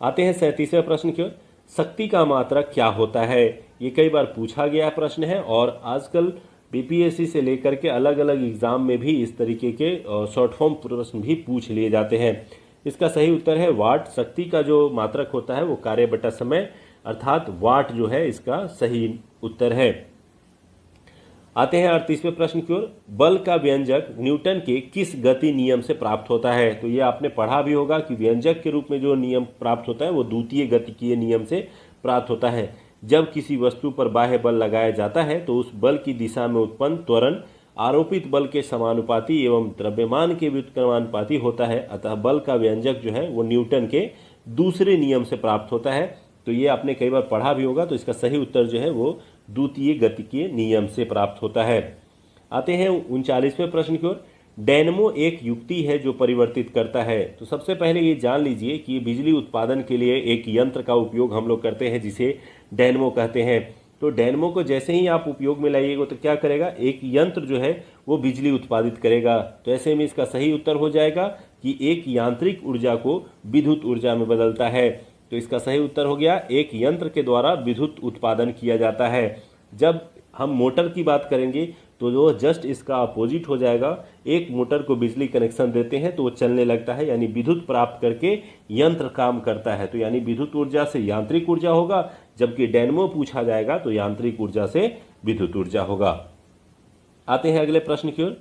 आते हैं 37वें प्रश्न की ओर। शक्ति का मात्रक क्या होता है? ये कई बार पूछा गया प्रश्न है और आजकल BPSC से लेकर के अलग अलग एग्जाम में भी इस तरीके के शॉर्ट फॉर्म प्रश्न भी पूछ लिए जाते हैं। इसका सही उत्तर है वाट। शक्ति का जो मात्रक होता है वो कार्य बटा समय अर्थात वाट जो है इसका सही उत्तर है। आते हैं 38वें प्रश्न की ओर। बल का व्यंजक न्यूटन के किस गति नियम से प्राप्त होता है? तो ये आपने पढ़ा भी होगा कि व्यंजक के रूप में जो नियम प्राप्त होता है वो द्वितीय गतिकीय नियम से प्राप्त होता है। जब किसी वस्तु पर बाह्य बल लगाया जाता है तो उस बल की दिशा में उत्पन्न त्वरण आरोपित बल के समानुपाती एवं द्रव्यमान के व्युत्क्रमानुपाती होता है। अतः बल का व्यंजक जो है वो न्यूटन के दूसरे नियम से प्राप्त होता है। तो ये आपने कई बार पढ़ा भी होगा। तो इसका सही उत्तर जो है वो द्वितीय गतिकीय नियम से प्राप्त होता है। आते हैं 39वें प्रश्न की ओर। डायनमो एक युक्ति है जो परिवर्तित करता है। तो सबसे पहले ये जान लीजिए कि बिजली उत्पादन के लिए एक यंत्र का उपयोग हम लोग करते हैं जिसे डायनमो कहते हैं। तो डायनमो को जैसे ही आप उपयोग में लाइएगा तो क्या करेगा, एक यंत्र जो है वो बिजली उत्पादित करेगा। तो ऐसे में इसका सही उत्तर हो जाएगा कि एक यांत्रिक ऊर्जा को विद्युत ऊर्जा में बदलता है। तो इसका सही उत्तर हो गया एक यंत्र के द्वारा विद्युत उत्पादन किया जाता है। जब हम मोटर की बात करेंगे तो जो जस्ट इसका अपोजिट हो जाएगा। एक मोटर को बिजली कनेक्शन देते हैं तो वो चलने लगता है, यानी विद्युत प्राप्त करके यंत्र काम करता है। तो यानी विद्युत ऊर्जा से यांत्रिक ऊर्जा होगा, जबकि डायनमो पूछा जाएगा तो यांत्रिक ऊर्जा से विद्युत ऊर्जा होगा। आते हैं अगले प्रश्न की ओर।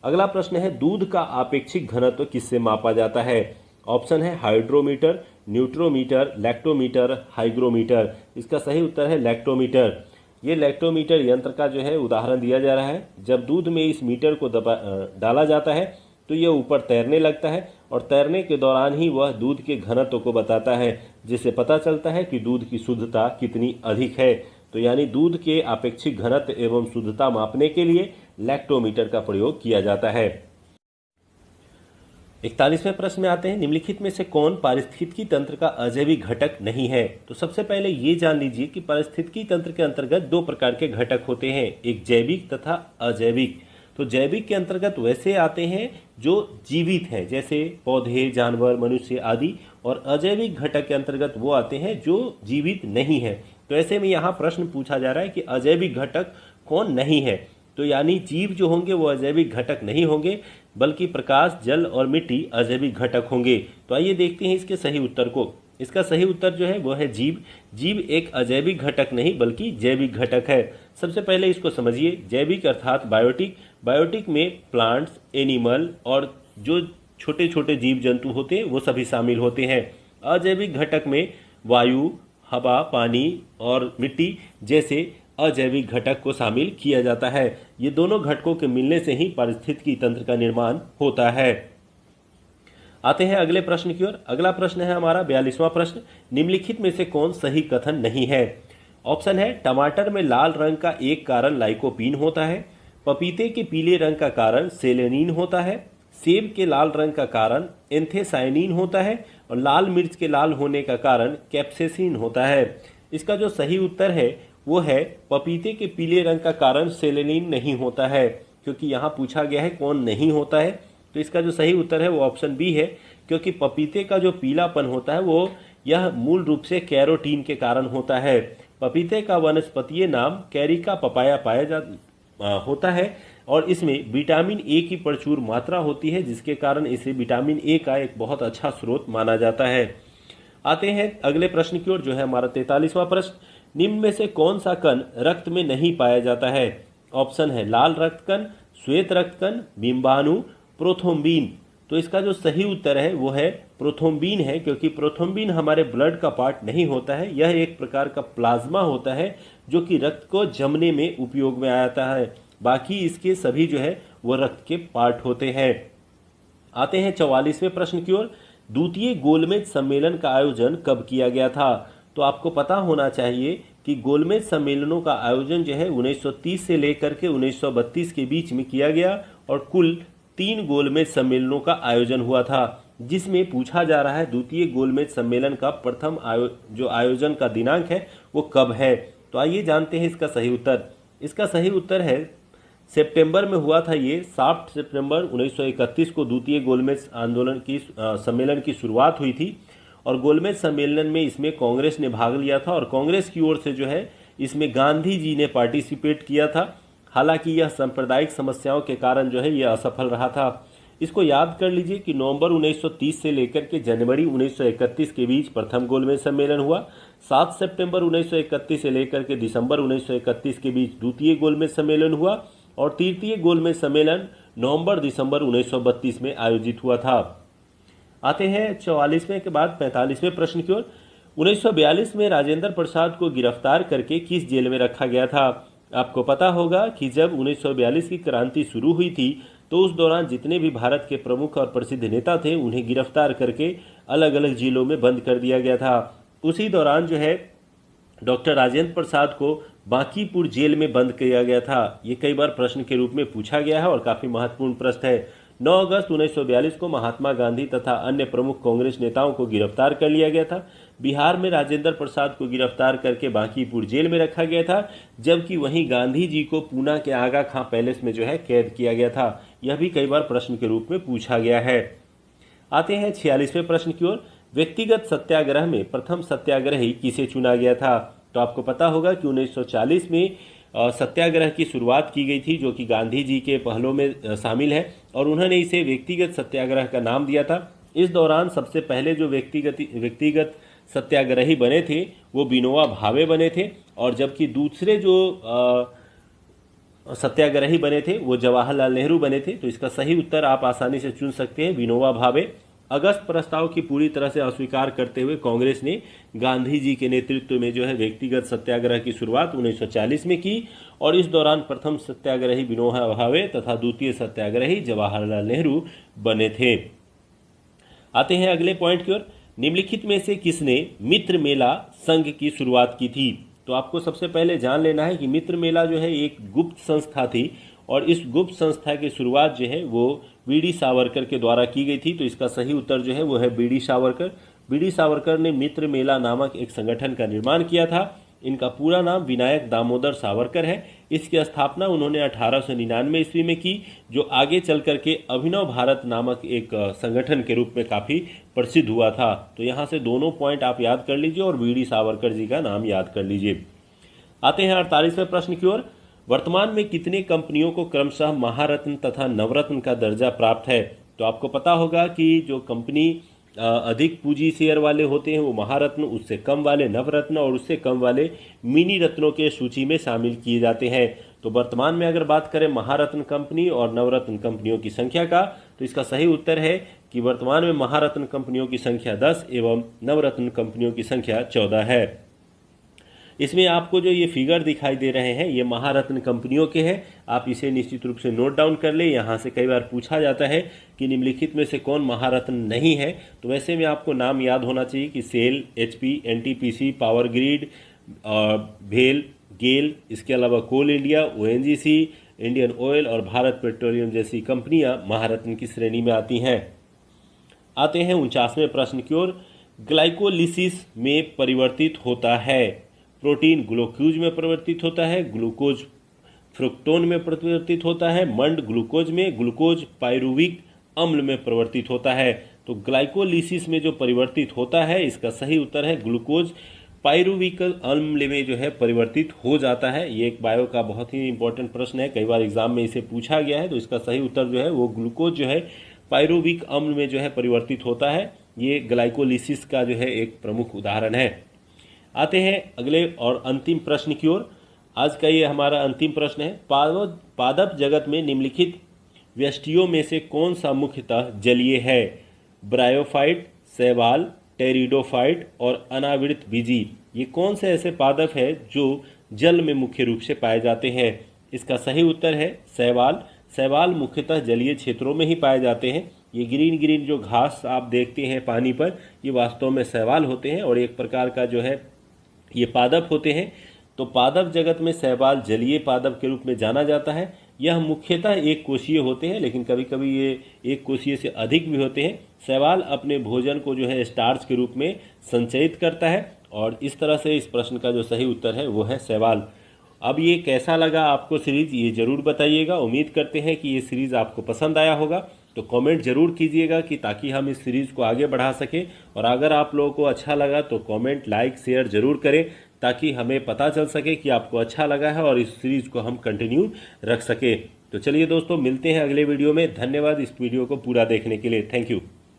अगला प्रश्न है, दूध का आपेक्षिक घनत्व किससे मापा जाता है? ऑप्शन है हाइड्रोमीटर, न्यूट्रोमीटर, लैक्टोमीटर, हाइग्रोमीटर। इसका सही उत्तर है लैक्टोमीटर। ये लैक्टोमीटर यंत्र का जो है उदाहरण दिया जा रहा है। जब दूध में इस मीटर को डाला जाता है तो यह ऊपर तैरने लगता है और तैरने के दौरान ही वह दूध के घनत्व को बताता है, जिससे पता चलता है कि दूध की शुद्धता कितनी अधिक है। तो यानी दूध के आपेक्षिक घनत्व एवं शुद्धता मापने के लिए लैक्टोमीटर का प्रयोग किया जाता है। 41वें प्रश्न में आते हैं, निम्नलिखित में से कौन पारिस्थितिकी तंत्र का अजैविक घटक नहीं है? तो सबसे पहले ये जान लीजिए कि पारिस्थितिकी तंत्र के अंतर्गत दो प्रकार के घटक होते हैं, एक जैविक तथा अजैविक। तो जैविक के अंतर्गत वैसे आते हैं जो जीवित हैं, जैसे पौधे, जानवर, मनुष्य आदि, और अजैविक घटक के अंतर्गत वो आते हैं जो जीवित नहीं है। तो ऐसे में यहाँ प्रश्न पूछा जा रहा है कि अजैविक घटक कौन नहीं है। तो यानी जीव जो होंगे वो अजैविक घटक नहीं होंगे, बल्कि प्रकाश, जल और मिट्टी अजैविक घटक होंगे। तो आइए देखते हैं इसके सही उत्तर को। इसका सही उत्तर जो है वो है जीव। जीव एक अजैविक घटक नहीं बल्कि जैविक घटक है। सबसे पहले इसको समझिए, जैविक अर्थात बायोटिक। बायोटिक में प्लांट्स, एनिमल और जो छोटे छोटे जीव जंतु होते हैं वो सभी शामिल होते हैं। अजैविक घटक में वायु, हवा, पानी और मिट्टी जैसे अजैविक घटक को शामिल किया जाता है। ये दोनों घटकों के मिलने से ही पारिस्थितिकी तंत्र का निर्माण होता है। आते हैं अगले प्रश्न की ओर। अगला प्रश्न है हमारा 42वां प्रश्न, निम्नलिखित में से कौन सही कथन नहीं है? ऑप्शन है, टमाटर में लाल रंग का एक कारण लाइकोपीन होता है, पपीते के पीले रंग का कारण सेलेनिन होता है, सेब के लाल रंग का कारण एंथेसाइनिन होता है और लाल मिर्च के लाल होने का कारण कैप्सेसिन होता है। इसका जो सही उत्तर है वो है, पपीते के पीले रंग का कारण सेलेनिन नहीं होता है, क्योंकि यहाँ पूछा गया है कौन नहीं होता है। तो इसका जो सही उत्तर है वो ऑप्शन बी है, क्योंकि पपीते का जो पीलापन होता है वो यह मूल रूप से कैरोटीन के कारण होता है। पपीते का वनस्पतीय नाम कैरिका पपाया होता है और इसमें विटामिन ए की प्रचुर मात्रा होती है, जिसके कारण इसे विटामिन ए का एक बहुत अच्छा स्रोत माना जाता है। आते हैं अगले प्रश्न की ओर, जो है हमारा 43वां प्रश्न, निम्न में से कौन सा कण रक्त में नहीं पाया जाता है? ऑप्शन है, लाल रक्तकण, श्वेत रक्तकण, बिंबाणु, प्रोथ्रोम्बिन। तो इसका जो सही उत्तर है वो है प्रोथ्रोम्बिन है, क्योंकि प्रोथ्रोम्बिन हमारे ब्लड का पार्ट नहीं होता है। यह एक प्रकार का प्लाज्मा होता है जो कि रक्त को जमने में उपयोग में आता है। बाकी इसके सभी जो है वो रक्त के पार्ट होते हैं। आते हैं 44वें प्रश्न की ओर, द्वितीय गोलमेज सम्मेलन का आयोजन कब किया गया था? तो आपको पता होना चाहिए कि गोलमेज सम्मेलनों का आयोजन जो है 1930 से लेकर के 1932 के बीच में किया गया और कुल 3 गोलमेज सम्मेलनों का आयोजन हुआ था, जिसमें पूछा जा रहा है द्वितीय गोलमेज सम्मेलन का प्रथम जो आयोजन का दिनांक है वो कब है। तो आइए जानते हैं इसका सही उत्तर। इसका सही उत्तर है, सितंबर में हुआ था। ये 7 सितंबर 1931 को द्वितीय गोलमेज आंदोलन की सम्मेलन की शुरुआत हुई थी और गोलमेज सम्मेलन में इसमें कांग्रेस ने भाग लिया था और कांग्रेस की ओर से जो है इसमें गांधी जी ने पार्टिसिपेट किया था। हालांकि यह सांप्रदायिक समस्याओं के कारण जो है यह असफल रहा था। इसको याद कर लीजिए कि नवंबर 1930 से लेकर के जनवरी 1931 के बीच प्रथम गोलमेज सम्मेलन हुआ। 7 सितंबर 1931 से लेकर के दिसंबर 1931 के बीच द्वितीय गोलमेज सम्मेलन हुआ और तृतीय गोलमेज सम्मेलन नवंबर-दिसंबर 1932 में आयोजित हुआ था। आते हैं 44वें के बाद 45वें प्रश्न की ओर। 1942 में राजेंद्र प्रसाद को गिरफ्तार करके किस जेल में रखा गया था? आपको पता होगा कि जब 1942 की क्रांति शुरू हुई थी तो उस दौरान जितने भी भारत के प्रमुख और प्रसिद्ध नेता थे उन्हें गिरफ्तार करके अलग अलग जेलों में बंद कर दिया गया था। उसी दौरान जो है डॉक्टर राजेंद्र प्रसाद को बांकीपुर जेल में बंद किया गया था। ये कई बार प्रश्न के रूप में पूछा गया है और काफ़ी महत्वपूर्ण प्रश्न है। 9 अगस्त 1942 को महात्मा गांधी तथा अन्य प्रमुख कांग्रेस नेताओं को गिरफ्तार कर लिया गया था। बिहार में राजेंद्र प्रसाद को गिरफ्तार करके बांकीपुर जेल में रखा गया था, जबकि वहीं गांधी जी को पूना के आगा खां पैलेस में जो है कैद किया गया था। यह भी कई बार प्रश्न के रूप में पूछा गया है। आते हैं 46वें प्रश्न की ओर। व्यक्तिगत सत्याग्रह में प्रथम सत्याग्रही किसे चुना गया था? तो आपको पता होगा कि 1940 में सत्याग्रह की शुरुआत की गई थी, जो कि गांधी जी के पहलों में शामिल है और उन्होंने इसे व्यक्तिगत सत्याग्रह का नाम दिया था। इस दौरान सबसे पहले जो व्यक्तिगत सत्याग्रही बने थे वो विनोबा भावे बने थे और जबकि दूसरे जो सत्याग्रही बने थे वो जवाहरलाल नेहरू बने थे। तो इसका सही उत्तर आप आसानी से चुन सकते हैं, विनोबा भावे। अगस्त प्रस्ताव की पूरी तरह से अस्वीकार करते हुए कांग्रेस ने गांधी जी के नेतृत्व में जो है व्यक्तिगत सत्याग्रह की शुरुआत 1940 में की और इस दौरान प्रथम सत्याग्रही विनोबा भावे तथा द्वितीय सत्याग्रही जवाहरलाल नेहरू बने थे। आते हैं अगले पॉइंट की ओर। निम्नलिखित में से किसने मित्र मेला संघ की शुरुआत की थी? तो आपको सबसे पहले जान लेना है कि मित्र मेला जो है एक गुप्त संस्था थी और इस गुप्त संस्था की शुरुआत जो है वो बीडी सावरकर के द्वारा की गई थी। तो इसका सही उत्तर जो है वो है बीडी सावरकर। बीडी सावरकर ने मित्र मेला नामक एक संगठन का निर्माण किया था। इनका पूरा नाम विनायक दामोदर सावरकर है। इसकी स्थापना उन्होंने 1899 ईस्वी में की, जो आगे चल करके अभिनव भारत नामक एक संगठन के रूप में काफ़ी प्रसिद्ध हुआ था। तो यहाँ से दोनों पॉइंट आप याद कर लीजिए और बीडी सावरकर जी का नाम याद कर लीजिए। आते हैं 48वें प्रश्न की ओर। वर्तमान में कितने कंपनियों को क्रमशः महारत्न तथा नवरत्न का दर्जा प्राप्त है? तो आपको पता होगा कि जो कंपनी अधिक पूंजी शेयर वाले होते हैं वो महारत्न, उससे कम वाले नवरत्न और उससे कम वाले मिनी रत्नों के सूची में शामिल किए जाते हैं। तो वर्तमान में अगर बात करें महारत्न कंपनी और नवरत्न कंपनियों की संख्या का, तो इसका सही उत्तर है कि वर्तमान में महारत्न कंपनियों की संख्या 10 एवं नवरत्न कंपनियों की संख्या 14 है। इसमें आपको जो ये फिगर दिखाई दे रहे हैं ये महारत्न कंपनियों के हैं। आप इसे निश्चित रूप से नोट डाउन कर ले। यहाँ से कई बार पूछा जाता है कि निम्नलिखित में से कौन महारत्न नहीं है, तो वैसे में आपको नाम याद होना चाहिए कि SAIL, HP, NTPC, Power Grid, भेल, गेल, इसके अलावा Coal India, ONGC, Indian Oil और भारत पेट्रोलियम जैसी कंपनियां महारत्न की श्रेणी में आती हैं। आते हैं 49वें प्रश्न की ओर। ग्लाइकोलिसिस में परिवर्तित होता है। प्रोटीन ग्लूकोज में परिवर्तित होता है, ग्लूकोज फ्रुक्टोन में परिवर्तित होता है, मंड ग्लूकोज में, ग्लूकोज पायरुविक अम्ल में परिवर्तित होता है। तो ग्लाइकोलिसिस में जो परिवर्तित होता है इसका सही उत्तर है ग्लूकोज पायरुविक अम्ल में जो है परिवर्तित हो जाता है। ये एक बायो का बहुत ही इंपॉर्टेंट प्रश्न है, कई बार एग्जाम में इसे पूछा गया है। तो इसका सही उत्तर जो है वो ग्लूकोज जो है पायरुविक अम्ल में जो है परिवर्तित होता है। ये ग्लाइकोलिसिस का जो है एक प्रमुख उदाहरण है। आते हैं अगले और अंतिम प्रश्न की ओर। आज का ये हमारा अंतिम प्रश्न है। पादप जगत में निम्नलिखित व्यष्टियों में से कौन सा मुख्यतः जलीय है? ब्रायोफाइट, शैवाल, टेरिडोफाइट और अनावृत बीजी। ये कौन से ऐसे पादप है जो जल में मुख्य रूप से पाए जाते हैं? इसका सही उत्तर है शैवाल। शैवाल मुख्यतः जलीय क्षेत्रों में ही पाए जाते हैं। ये ग्रीन ग्रीन जो घास आप देखते हैं पानी पर, ये वास्तव में शैवाल होते हैं और एक प्रकार का जो है ये पादप होते हैं। तो पादप जगत में शैवाल जलीय पादप के रूप में जाना जाता है। यह मुख्यतः एक कोशीय होते हैं, लेकिन कभी कभी ये एक कोशीय से अधिक भी होते हैं। शैवाल अपने भोजन को जो है स्टार्च के रूप में संचयित करता है और इस तरह से इस प्रश्न का जो सही उत्तर है वो है शैवाल। अब ये कैसा लगा आपको सीरीज, ये जरूर बताइएगा। उम्मीद करते हैं कि ये सीरीज आपको पसंद आया होगा। तो कमेंट जरूर कीजिएगा कि ताकि हम इस सीरीज़ को आगे बढ़ा सकें। और अगर आप लोगों को अच्छा लगा तो कमेंट, लाइक, शेयर जरूर करें ताकि हमें पता चल सके कि आपको अच्छा लगा है और इस सीरीज़ को हम कंटिन्यू रख सके। तो चलिए दोस्तों, मिलते हैं अगले वीडियो में। धन्यवाद इस वीडियो को पूरा देखने के लिए। Thank you.